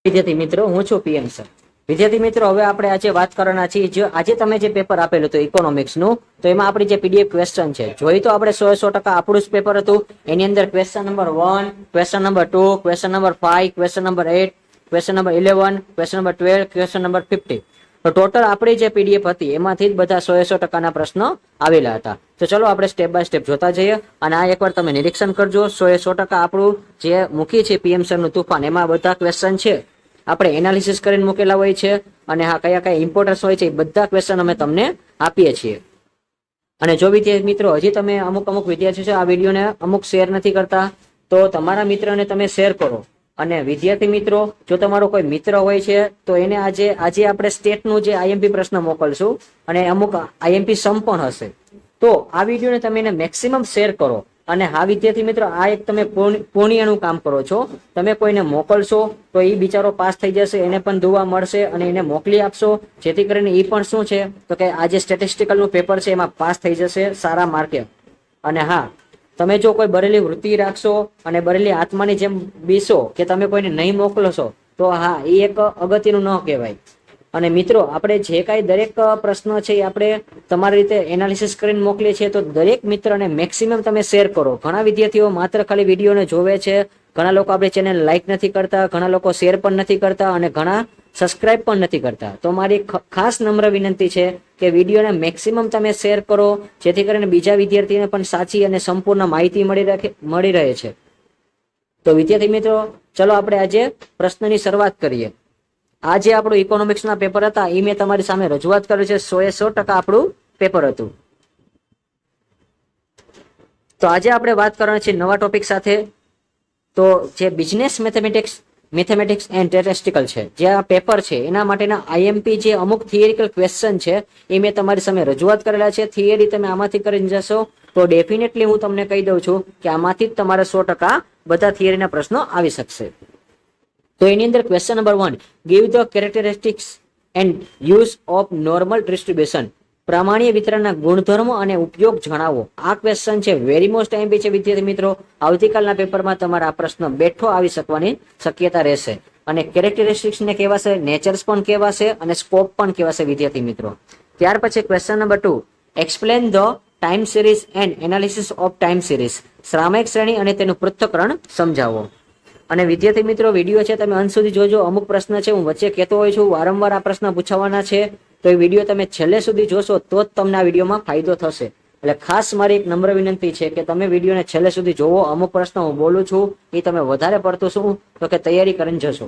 વિદ્યાર્થી મિત્રો, હું છું પીએમ સર. વિદ્યાર્થી મિત્રો, હવે આપણે આજે વાત કરવાના છીએ. જો આજે તમે જે પેપર આપેલું હતું ઇકોનોમિક્સ નું, તો એમાં આપણી જે પીડીએફ ક્વેશ્ચન છે, જોઈ તો આપણે 100% આપણું જ પેપર હતું. એની અંદર question number 1, question number 2, question number 5, question number 8, question number 11, question number 12, question number 50. તો ટોટલ આપણી જે પીડીએફ હતી એમાંથી જ બધા 100% પ્રશ્નો આવેલા હતા. તો ચલો આપણે સ્ટેપ બાય સ્ટેપ જોતા જઈએ, અને આ એકવાર તમે નિરીક્ષણ કરજો. 100% આપણું જે મૂકી છે પીએમ સર નું તુફાન, એમાં બધા ક્વેશ્ચન છે આપણે એનાલિસિસ કરીને મૂકેલા હોય છે, અને હા કયા કયા ઇમ્પોર્ટન્સ હોય છે એ બધા ક્વેશ્ચન અમે તમને આપીએ છીએ. અને જો વિદ્યાર્થી મિત્રો હજી તમે અમુક વિદ્યાર્થીઓ છે આ વિડીયોને અમુક શેર નથી કરતા, તો તમારા મિત્રને તમે શેર કરો. અને વિદ્યાર્થી મિત્રો, જો તમારો કોઈ મિત્ર હોય છે તો એને આજે આપણે સ્ટેટનું જે આઈએમપી પ્રશ્ન મોકલશું, અને અમુક આઈએમપી સમ પણ હશે. તો આ વિડીયોને તમે એને મેક્સિમમ શેર કરો. અને હા વિદ્યાર્થી મિત્રો, આ એક તમે પુણ્યનું કામ કરો છો. તમે કોઈને મોકલશો તો એ બિચારો પાસ થઈ જશે, એને પણ દુઆ મળશે, અને એને મોકલી આપશો, જેથી કરીને એ પણ શું છે તો કે આ જે સ્ટેટિસ્ટિકલનું પેપર છે એમાં પાસ થઈ જશે સારા માર્કે. અને હા, તમે જો કોઈ બરેલી વૃત્તિ રાખશો અને બરેલી આત્માની જેમ બીશો કે તમે કોઈને નહીં મોકલશો, તો હા એ એક અગત્યનું ન કહેવાય. અને મિત્રો, આપણે જે કાંઈ દરેક પ્રશ્ન છે એ આપણે તમારી રીતે એનાલિસિસ કરીને મોકલીએ છીએ. તો દરેક મિત્રને મેક્સિમમ તમે શેર કરો. ઘણા વિદ્યાર્થીઓ માત્ર ખાલી વિડીયોને જોવે છે, ઘણા લોકો આપણી ચેનલ લાઈક નથી કરતા, ઘણા લોકો શેર પણ નથી કરતા, અને ઘણા સબસ્ક્રાઇબ પણ નથી કરતા. તો મારી ખાસ નમ્ર વિનંતી છે કે વિડીયોને મેક્સિમમ તમે શેર કરો, જેથી કરીને બીજા વિદ્યાર્થીને પણ સાચી અને સંપૂર્ણ માહિતી મળી રહે છે. તો વિદ્યાર્થી મિત્રો, ચલો આપણે આજે પ્રશ્નની શરૂઆત કરીએ. આ જે આપણું ઇકોનોમિક્સના પેપર હતા એ મેં તમારી સામે રજૂઆત કરી છે. 100% આપણું પેપર હતું. તો આજે આપણે વાત કરવાની છે નવા ટોપિક સાથે. તો જે બિઝનેસ મેથેમેટિક્સ એન્ડ સ્ટેટિસ્ટિકલ છે, જે આ પેપર છે એના માટેના આઈએમપી જે અમુક થિયરિકલ ક્વેશ્ચન છે એ મેં તમારી સામે રજૂઆત કરેલા છે. થિયરી તમે આમાંથી કરીને જશો તો ડેફિનેટલી હું તમને કહી દઉં છું કે આમાંથી જ તમારે 100% બધા થિયરીના પ્રશ્નો આવી શકશે. તો એની અંદર question number 1, give the characteristics and use of normal distribution. પ્રામાણ્ય વિતરણના ગુણધર્મો અને ઉપયોગ જણાવો. આ ક્વેશ્ચન છે વેરી મોસ્ટ આઈએમપી છે વિદ્યાર્થી મિત્રો. આવતીકાલના પેપરમાં તમારા આ પ્રશ્ન બેઠો આવી શકવાની શક્યતા રહેશે. અને કેરેક્ટરિસ્ટિક્સને કહેવાશે, નેચર્સ પણ કહેવાશે, અને સ્કોપ પણ કહેવાશે વિદ્યાર્થી મિત્રો. ત્યાર પછી question number 2, explain the time series and analysis of time series. શ્રામાયિક શ્રેણી અને તેનું પૃથ્થકરણ સમજાવો. અને વિદ્યાર્થી મિત્રો, વિડીયો છે તમે અંત સુધી જોજો. અમુક પ્રશ્ન છે હું વચ્ચે કહેતો હોય છું, વારંવાર આ પ્રશ્ન પૂછાવાના છે. તો એ વિડીયો તમે છેલ્લે સુધી જોશો તો જ તમને આ વિડીયોમાં ફાયદો થશે. એટલે ખાસ મારી એક નમ્ર વિનંતી છે કે તમે વિડીયોને છેલ્લે સુધી જોવો. અમુક પ્રશ્ન હું બોલું છું એ તમે વધારે પડતું શું તો કે તૈયારી કરીને જશો.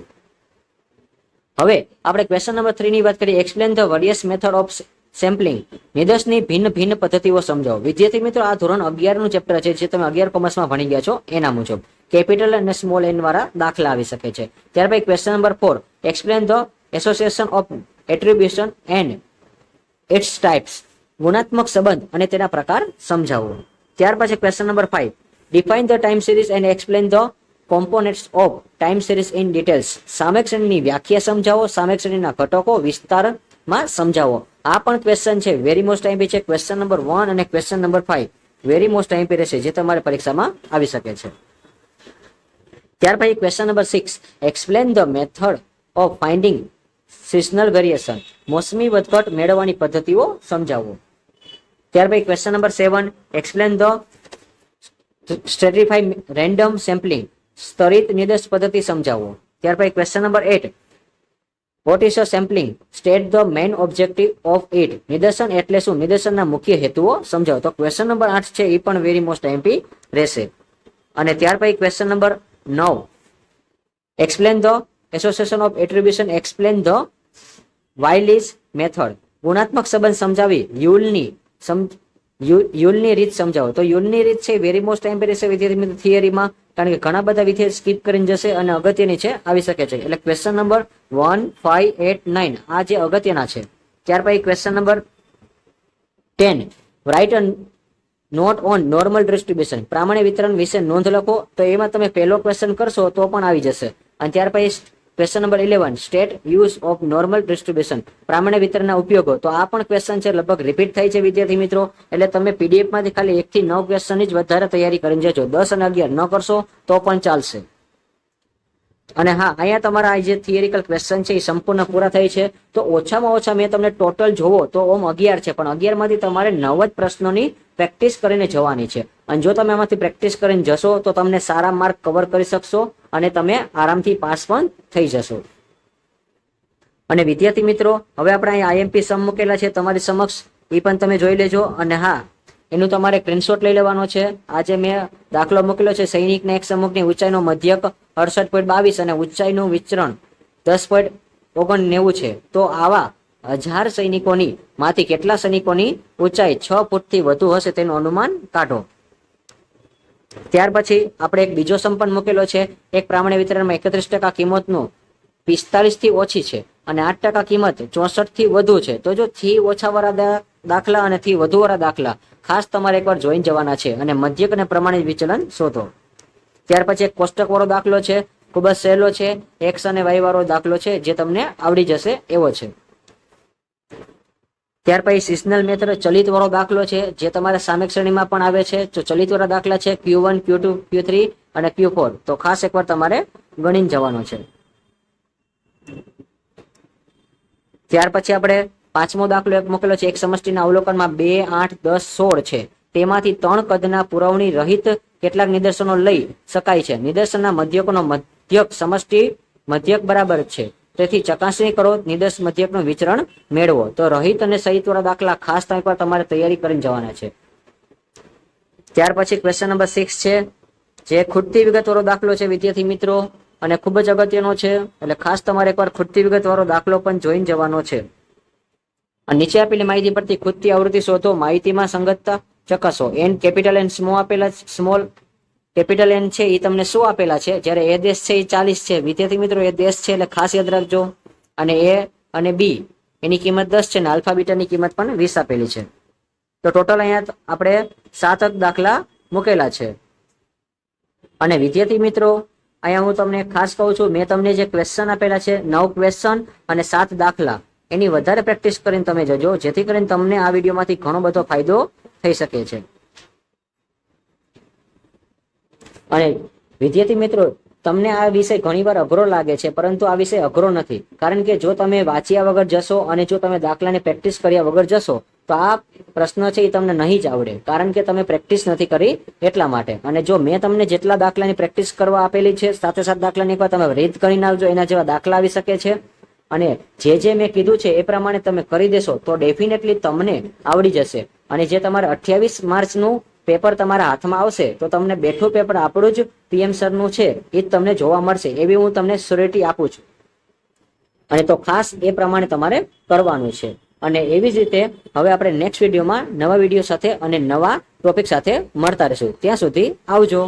હવે આપણે ક્વેશ્ચન નંબર 3 ની વાત કરીએ. Explain the various method of sampling. નિદર્શનની ભિન્ન પદ્ધતિઓ સમજાવો. વિદ્યાર્થી મિત્રો, આ ધોરણ 11 નું ચેપ્ટર છે, જે તમે 11 કોમર્સમાં ભણી ગયા છો એના મુજબ કેપિટલ અને સ્મોલ એન વાળા દાખલા આવી શકે છે. ત્યાર પછી question number 4, explain the association of attribution and its types. ગુણાત્મક સંબંધ અને તેના પ્રકાર સમજાવો. ત્યાર પછી question number 5, define the time series and explain the components of time series in details. સામયિક શ્રેણીની વ્યાખ્યા સમજાવો. સામયિક શ્રેણીના ઘટકો વિસ્તારમાં સમજાવો. આ પણ ક્વેશ્ચન છે વેરી મોસ્ટ આઈએમપી છે. ક્વેશ્ચન નંબર 1 અને question number 5 very most IMP રહેશે, જે તમારી પરીક્ષામાં આવી શકે છે. ત્યાર પછી question number 6, explain the method of finding seasonal variation. મોસમી વધઘટ મેળવવાની પદ્ધતિઓ સમજાવો. ત્યાર પછી question number 7, explain the stratify random sampling. સ્તરિત નિર્દેશ પદ્ધતિ સમજાવો. ત્યાર પછી question number 8, what is a sampling? State the main objective of it. નિદર્શન એટલે શું? નિદર્શનના મુખ્ય હેતુઓ સમજાવો. તો ક્વેશ્ચન નંબર 8 છે એ પણ વેરી મોસ્ટ આઈએમપી રહેશે. અને ત્યાર પછી question number 9, explain the association of attribution. Explain the Yule's method. ગુણાત્મક સંબંધ સમજાવી યુલની રીત સમજાવો. તો યુલની રીત છે વેરી મોસ્ટ આઈએમપી રહેશે વિદ્યાર્થી મિત્રો થિયરીમાં, કારણ કે ઘણા બધા વિદ્યાર્થી સ્કીપ કરીને જશે અને અગત્યની છે આવી શકે છે. એટલે ક્વેશ્ચન નંબર 1, 5, 8, 9 આ જે અગત્યના છે. ત્યાર પછી question number 10, write note on normal distribution. પ્રામાણ્ય વિતરણ વિશે નોંધ લખો. તો એમાં તમે પહેલો ક્વેશ્ચન કરશો તો પણ આવી જશે. અને ત્યાર પછી question number 11 state use of normal distribution, પ્રામાણ્ય વિતરણના ઉપયોગો. તો આ પણ ક્વેશ્ચન છે, લગભગ રિપીટ થાય છે વિદ્યાર્થી મિત્રો. એટલે તમે પીડીએફ માંથી ખાલી 1 થી 9 ક્વેશ્ચન જ વધારે તૈયારી કરીને જજો. 10 અને 11 ન કરશો તો પણ ચાલશે. અને હા, અહીંયા તમારા જે થિયરિકલ ક્વેશ્ચન છે એ સંપૂર્ણ પૂરા થાય છે. તો ઓછામાં ઓછા મેં તમને ટોટલ જોવો તો ઓમ 11 છે, પણ 11 માંથી તમારે 9 જ પ્રશ્નોની પ્રેક્ટિસ કરીને જવાની છે. અને જો તમે આમાંથી પ્રેક્ટિસ કરીને જશો તો તમને સારા માર્ક કવર કરી શકશો અને તમે આરામથી પાસ પણ થઈ જશો. અને વિદ્યાર્થી મિત્રો, હવે આપણે અહીં આઈએમપી સમ મૂકેલા છે તમારી સમક્ષ, એ પણ તમે જોઈ લેજો. અને હા, એનું તમારે સ્ક્રીનશોટ લઈ લેવાનો છે. આજે મેં દાખલો મૂકેલો છે, સૈનિકના એક સમૂહની ઊંચાઈનો મધ્યક 68.22 અને ઊંચાઈનું વિચરણ 10.99 છે. તો આવા 1000 સૈનિકોની માંથી કેટલા સૈનિકોની ઊંચાઈ 6 ફૂટથી વધુ હશે તેનું અનુમાન કાઢો. ત્યાર પછી આપણે એક બીજો સમ પણ મૂકેલો છે. એક પ્રામાણ્ય વિતરણમાં 31% કિંમતનું 45 થી ઓછી છે અને 8% કિંમત 64 થી વધુ છે. તો જો થી ઓછા વાળા દાખલા અને થી વધુ વાળા દાખલા ખાસ તમારે એકવાર જોઈન જવાના છે અને મધ્યક અને પ્રમાણિત વિચલન શોધો. ત્યાર પછી એક કોષ્ટક વાળો દાખલો છે, ખૂબ જ સહેલો છે. એક્સ અને વાય વાળો દાખલો છે જે તમને આવડી જશે એવો છે. ત્યાર પછી સિઝનલ મેથડ ચલિત વાળો દાખલો છે જે તમારે સામેક શ્રેણીમાં પણ આવે છે. તો ચલિત વાળા દાખલા છે Q1, Q2, Q3 અને Q4. તો ખાસ એકવાર તમારે ગણીને જવાનો છે. ત્યાર પછી આપણે પાંચમો દાખલો એક મૂકેલો છે. એક સમષ્ટિના અવલોકનમાં 2, 8, 10, 16 છે. તેમાંથી 3 કદના પુરવણી રહિત કેટલાક નિદર્શનો લઈ શકાય છે. નિદર્શનના મધ્યકોનો મધ્યક સમષ્ટિ મધ્યક બરાબર છે, તેથી ચકાસણી કરો, નિદર્શ મધ્યકનું વિચરણ મેળવો. તો રહિત અને સહિત વાળા દાખલા ખાસ એકવાર તમારે તૈયારી કરીને જવાના છે. ત્યાર પછી ક્વેશ્ચન નંબર 6 છે, જે ખૂટતી વિગત વાળો દાખલો છે વિદ્યાર્થી મિત્રો, અને ખૂબ જ અગત્યનો છે. એટલે ખાસ તમારે એકવાર ખૂટતી વિગત વાળો દાખલો પણ જોઈન જવાનો છે. અને નીચે આપેલી માહિતી પરથી ખૂટતી આવૃત્તિ શોધો, માહિતીમાં સંગતતા ચકાસો. એન કેપિટલ એન સ્મોલ આપેલા, સ્મોલ કેપિટલ એન છે એ તમને શું આપેલા છે, જ્યારે એ દેશ છે એ 40 છે વિદ્યાર્થી મિત્રો, એ દેશ છે એટલે ખાસ યાદ રાખજો. અને એ અને બી એની કિંમત 10 છે ને આલ્ફા બીટાની કિંમત પણ 20 આપેલી છે. તો ટોટલ અહીંયા આપણે 7 દાખલા મૂકેલા છે. અને વિદ્યાર્થી મિત્રો, અહીંયા હું તમને ખાસ કહું છું, મેં તમને જે ક્વેશ્ચન આપેલા છે 9 ક્વેશ્ચન અને 7 દાખલા, એની વધારે પ્રેક્ટિસ કરીને તમે જજો, જેથી કરીને તમને આ વિડીયોમાંથી ઘણો બધો ફાયદો થઈ શકે છે. અને વિદ્યાર્થી મિત્રો, તમને આ વિષય ઘણીવાર અઘરો લાગે છે, પરંતુ આ વિષય અઘરો નથી. કારણ કે જો તમે વાંચ્યા વગર જશો અને જો તમે દાખલાની પ્રેક્ટિસ કર્યા વગર જશો તો આ પ્રશ્ન છે એ તમને નહીં જ આવડે, કારણ કે તમે પ્રેક્ટિસ નથી કરી એટલા માટે. અને જો મેં તમને જેટલા દાખલાની પ્રેક્ટિસ કરવા આપેલી છે, સાથે દાખલાની એકવાર તમે રીત કરીને આવજો, એના જેવા દાખલા આવી શકે છે. અને જે મેં કીધું છે એ પ્રમાણે તમે કરી દેશો તો ડેફિનેટલી તમને આવડી જશે. અને જે તમારે 28 માર્ચનું પેપર તમારા હાથમાં આવશે તો તમને બેઠું પેપર આપણું જ પીએમ સરનું છે એ જ તમને જોવા મળશે, એવી હું તમને શ્યોરિટી આપું છું. અને તો ખાસ એ પ્રમાણે તમારે કરવાનું છે. અને એવી જ રીતે હવે આપણે નેક્સ્ટ વિડીયોમાં નવા વિડીયો સાથે અને નવા ટોપિક સાથે મળતા રહીશું. ત્યાં સુધી આવજો.